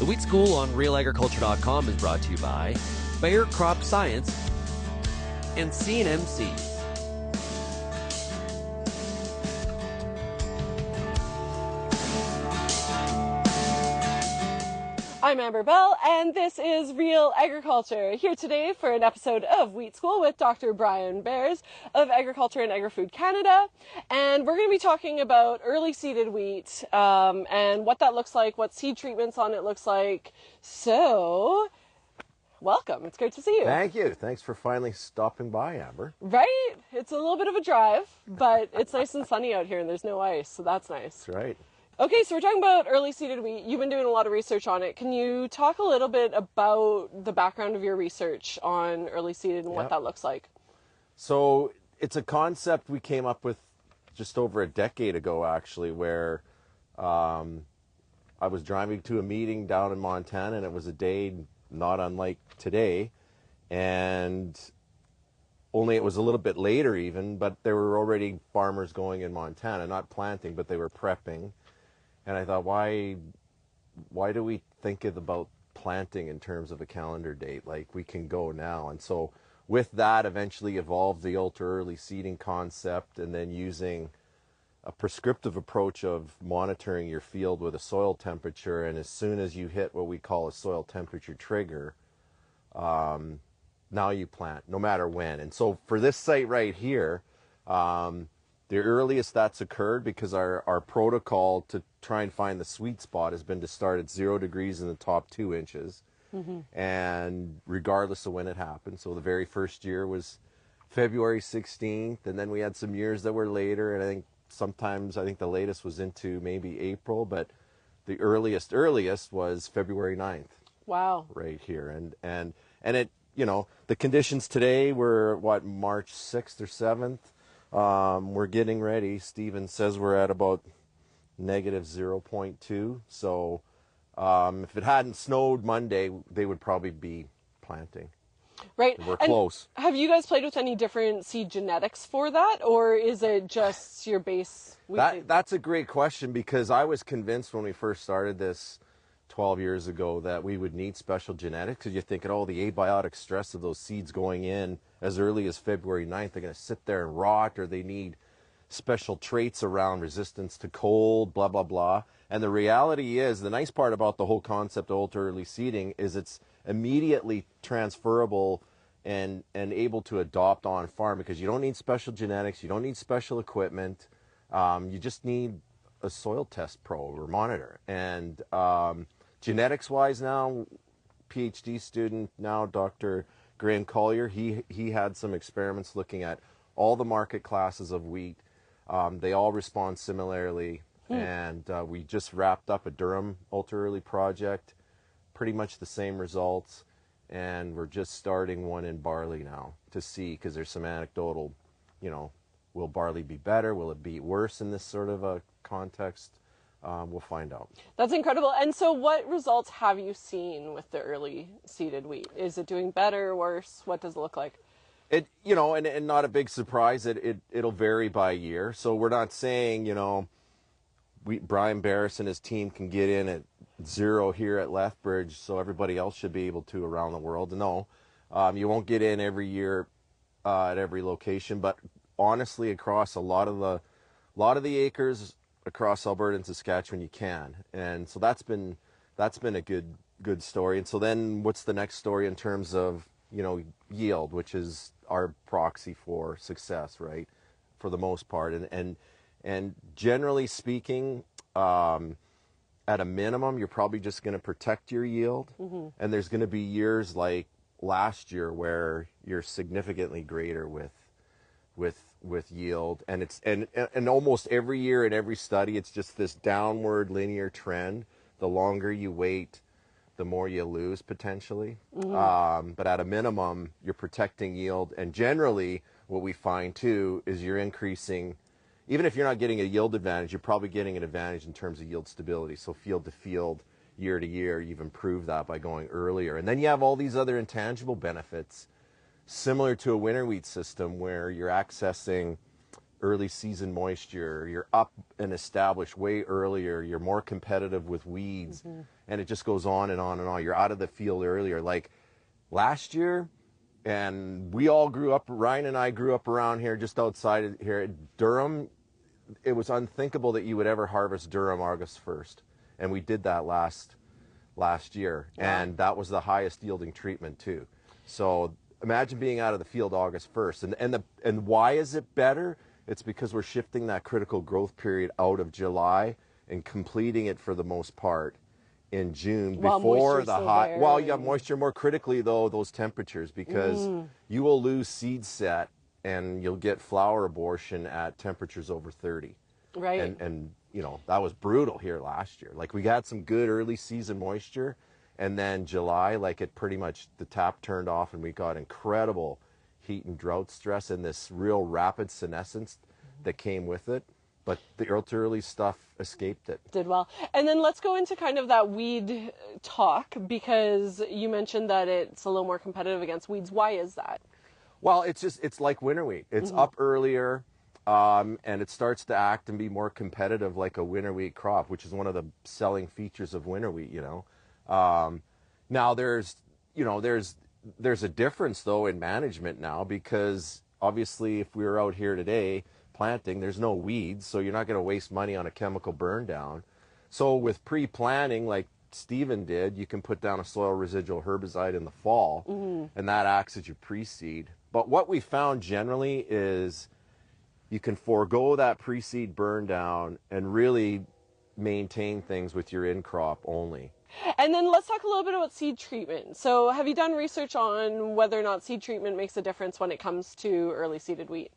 The Wheat School on RealAgriculture.com is brought to you by Bayer Crop Science and C&M Seeds. I'm Amber Bell, and this is Real Agriculture, here today for an episode of Wheat School with Dr. Brian Beres of Agriculture and Agri-Food Canada. And we're going to be talking about early seeded wheat and what that looks like, what seed treatments on it looks like. So, welcome. It's great to see you. Thank you. Thanks for finally stopping by, Amber. Right? It's a little bit of a drive, but it's nice and sunny out here and there's no ice, so that's nice. That's right. Okay, so we're talking about early seeded wheat. You've been doing a lot of research on it. Can you talk a little bit about the background of your research on early seeded and what that looks like? So it's a concept we came up with just over a decade ago, actually, where I was driving to a meeting down in Montana, and it was a day not unlike today, and only it was a little bit later even, but there were already farmers going in Montana, not planting, but they were prepping. And I thought, why do we think about planting in terms of a calendar date? Like, we can go now. And so with that eventually evolved the ultra early seeding concept, and then using a prescriptive approach of monitoring your field with a soil temperature. And as soon as you hit what we call a soil temperature trigger, now you plant, no matter when. And so for this site right here, the earliest that's occurred, because our protocol to try and find the sweet spot has been to start at 0 degrees in the top 2 inches, and regardless of when it happened. So the very first year was February 16th, and then we had some years that were later, and I think the latest was into maybe April, but the earliest was February 9th. Wow. Right here. And it, the conditions today were March 6th or 7th. We're getting ready. Steven says we're at about negative 0.2. So if it hadn't snowed Monday, they would probably be planting. Right. We're close. Have you guys played with any different seed genetics for that, or is it just your base? That's a great question, because I was convinced when we first started this 12 years ago that we would need special genetics, because you're thinking, the abiotic stress of those seeds going in as early as February 9th, they're going to sit there and rot, or they need special traits around resistance to cold, blah, blah, blah. And the reality is, the nice part about the whole concept of ultra early seeding is it's immediately transferable and able to adopt on farm, because you don't need special genetics, you don't need special equipment, you just need a soil test probe or monitor. And genetics wise now, PhD student now, Dr. Graham Collier, he had some experiments looking at all the market classes of wheat. They all respond similarly, and we just wrapped up a Durham ultra early project, pretty much the same results, and we're just starting one in barley now to see, because there's some anecdotal, will barley be better? Will it be worse in this sort of a context? We'll find out. That's incredible. And so what results have you seen with the early seeded wheat? Is it doing better or worse? What does it look like? It, and not a big surprise, it'll vary by year. So we're not saying, Brian Beres and his team can get in at 0 here at Lethbridge, so everybody else should be able to around the world. No, you won't get in every year at every location, but honestly, across a lot of the acres across Alberta and Saskatchewan, you can. And so that's been a good story. And so then what's the next story in terms of, yield, which is our proxy for success, right? For the most part. And generally speaking, at a minimum, you're probably just going to protect your yield. And there's going to be years like last year where you're significantly greater with yield, and it's and almost every year in every study, it's just this downward linear trend. The longer you wait, the more you lose potentially. But at a minimum, you're protecting yield, and generally what we find too is you're increasing, even if you're not getting a yield advantage, you're probably getting an advantage in terms of yield stability. So field to field, year to year, you've improved that by going earlier. And then you have all these other intangible benefits, similar to a winter wheat system, where you're accessing early season moisture, you're up and established way earlier, you're more competitive with weeds, and it just goes on and on and on. You're out of the field earlier. Like last year, and we all grew up, Ryan and I grew up around here, just outside of here at Durham. It was unthinkable that you would ever harvest Durham August 1st. And we did that last year. Yeah. And that was the highest yielding treatment too. So imagine being out of the field August 1st. And why is it better? It's because we're shifting that critical growth period out of July and completing it for the most part in June before the hot. Well, you have moisture more critically though, those temperatures, because you will lose seed set and you'll get flower abortion at temperatures over 30. Right. And you know, that was brutal here last year. Like we had some good early season moisture, and then July, like it pretty much, the tap turned off and we got incredible heat and drought stress and this real rapid senescence that came with it. But the early stuff escaped it. Did well. And then let's go into kind of that weed talk, because you mentioned that it's a little more competitive against weeds. Why is that? Well, it's like winter wheat. It's up earlier, and it starts to act and be more competitive like a winter wheat crop, which is one of the selling features of winter wheat, you know. Now there's a difference though in management now, because obviously if we were out here today planting, there's no weeds, so you're not going to waste money on a chemical burn down. So with pre-planting, like Stephen did, you can put down a soil residual herbicide in the fall, and that acts as your pre-seed. But what we found generally is you can forego that pre-seed burn down and really maintain things with your in-crop only. And then let's talk a little bit about seed treatment. So have you done research on whether or not seed treatment makes a difference when it comes to early seeded wheat?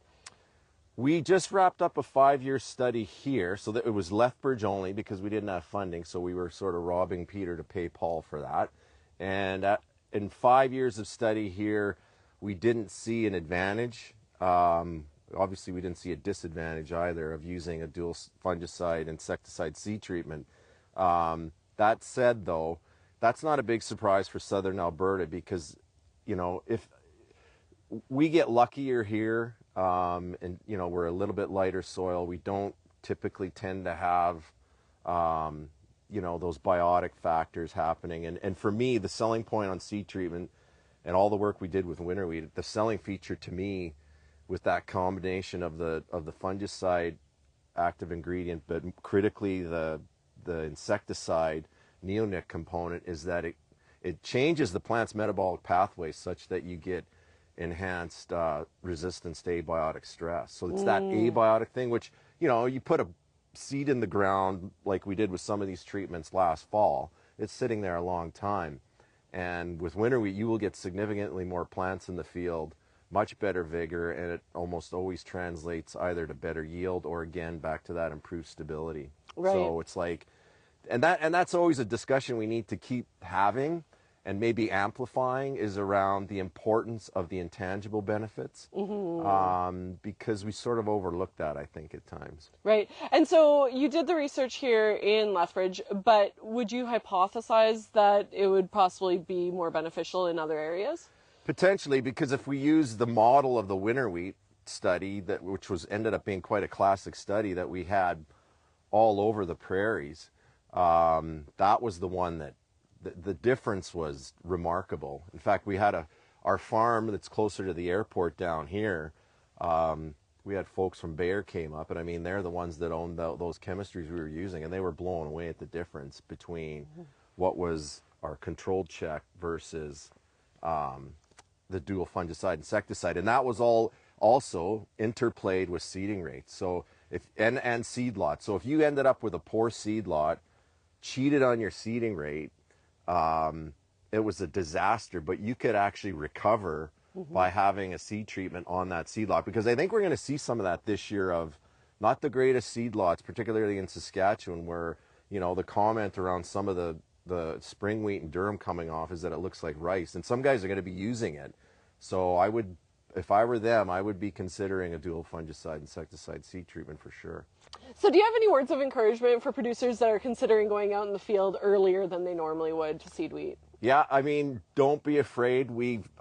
We just wrapped up a 5-year study here, so that it was Lethbridge only because we didn't have funding, so we were sort of robbing Peter to pay Paul for that. And in 5 years of study here, we didn't see an advantage. Obviously, we didn't see a disadvantage either of using a dual fungicide insecticide seed treatment. That said, though, that's not a big surprise for southern Alberta, because, you know, if we get luckier here, and, you know, we're a little bit lighter soil, we don't typically tend to have, you know, those biotic factors happening. And for me, the selling point on seed treatment and all the work we did with winter wheat, the selling feature to me with that combination of the fungicide active ingredient, but critically the insecticide neonic component, is that it changes the plant's metabolic pathway such that you get enhanced resistance to abiotic stress. So it's that abiotic thing, which, you know, you put a seed in the ground like we did with some of these treatments last fall, it's sitting there a long time. And with winter wheat, you will get significantly more plants in the field, much better vigor, and it almost always translates either to better yield or, again, back to that improved stability. Right. So it's like, and that's always a discussion we need to keep having and maybe amplifying, is around the importance of the intangible benefits, because we sort of overlook that, I think, at times. Right. And so you did the research here in Lethbridge, but would you hypothesize that it would possibly be more beneficial in other areas? Potentially, because if we use the model of the winter wheat study, which ended up being quite a classic study that we had all over the prairies, that was the one that the difference was remarkable. In fact, we had our farm that's closer to the airport down here. We had folks from Beres came up, and I mean, they're the ones that owned those chemistries we were using, and they were blown away at the difference between what was our controlled check versus the dual fungicide insecticide. And that was all also interplayed with seeding rates. So and seed lot. So if you ended up with a poor seed lot, cheated on your seeding rate, it was a disaster, but you could actually recover by having a seed treatment on that seed lot. Because I think we're going to see some of that this year, of not the greatest seed lots, particularly in Saskatchewan, where, you know, the comment around some of the spring wheat in Durham coming off is that it looks like rice, and some guys are going to be using it. So I would, if I were them, I would be considering a dual fungicide insecticide seed treatment for sure. So do you have any words of encouragement for producers that are considering going out in the field earlier than they normally would to seed wheat? Yeah, I mean, don't be afraid.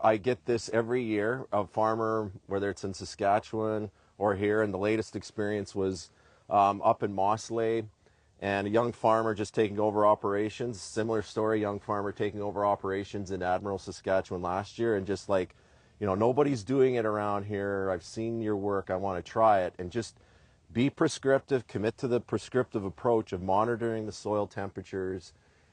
I get this every year. A farmer, whether it's in Saskatchewan or here. And the latest experience was up in Mossley, and a young farmer just taking over operations. Similar story, young farmer taking over operations in Admiral, Saskatchewan last year, and just like, you know, nobody's doing it around here. I've seen your work. I want to try it. And just be prescriptive, commit to the prescriptive approach of monitoring the soil temperatures.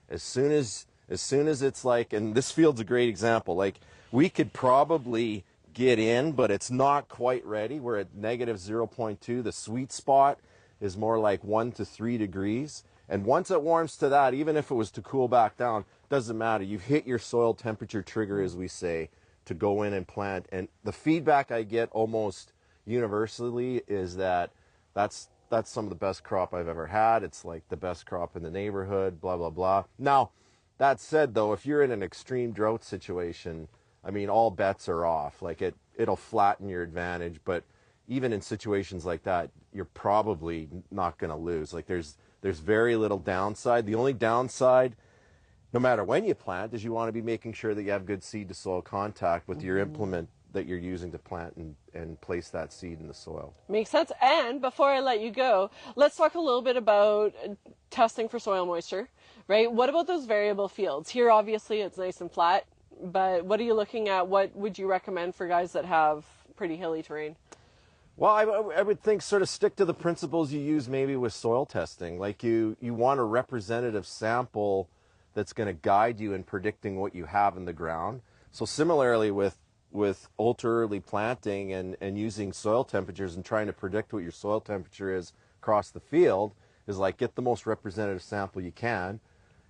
As soon as it's like, and this field's a great example, like we could probably get in, but it's not quite ready. We're at negative 0.2. The sweet spot is more like 1 to 3 degrees. And once it warms to that, even if it was to cool back down, doesn't matter. You've hit your soil temperature trigger, as we say, to go in and plant. And the feedback I get almost universally is that that's some of the best crop I've ever had. It's like the best crop in the neighborhood, blah, blah, blah. Now, that said, though, if you're in an extreme drought situation, I mean, all bets are off. Like it'll flatten your advantage, but even in situations like that, you're probably not going to lose. Like there's very little downside. The only downside, no matter when you plant, is you want to be making sure that you have good seed to soil contact with your implement that you're using to plant and place that seed in the soil. Makes sense. And before I let you go, let's talk a little bit about testing for soil moisture, right? What about those variable fields? Here, obviously, it's nice and flat, but what are you looking at? What would you recommend for guys that have pretty hilly terrain? Well, I would think sort of stick to the principles you use maybe with soil testing. Like you want a representative sample that's going to guide you in predicting what you have in the ground. So similarly with ultra early planting and using soil temperatures and trying to predict what your soil temperature is across the field is like get the most representative sample you can.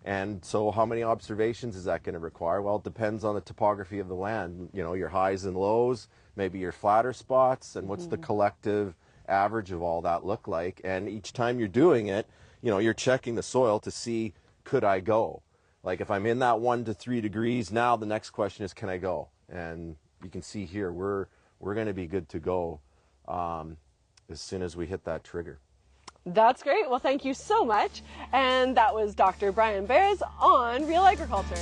And so how many observations is that going to require? Well, it depends on the topography of the land, you know, your highs and lows, maybe your flatter spots, and what's the collective average of all that look like. And each time you're doing it, you know, you're checking the soil to see, could I go? Like if I'm in that 1 to 3 degrees now, the next question is, can I go? And you can see here, we're going to be good to go as soon as we hit that trigger. That's great. Well, thank you so much. And that was Dr. Brian Beres on Real Agriculture.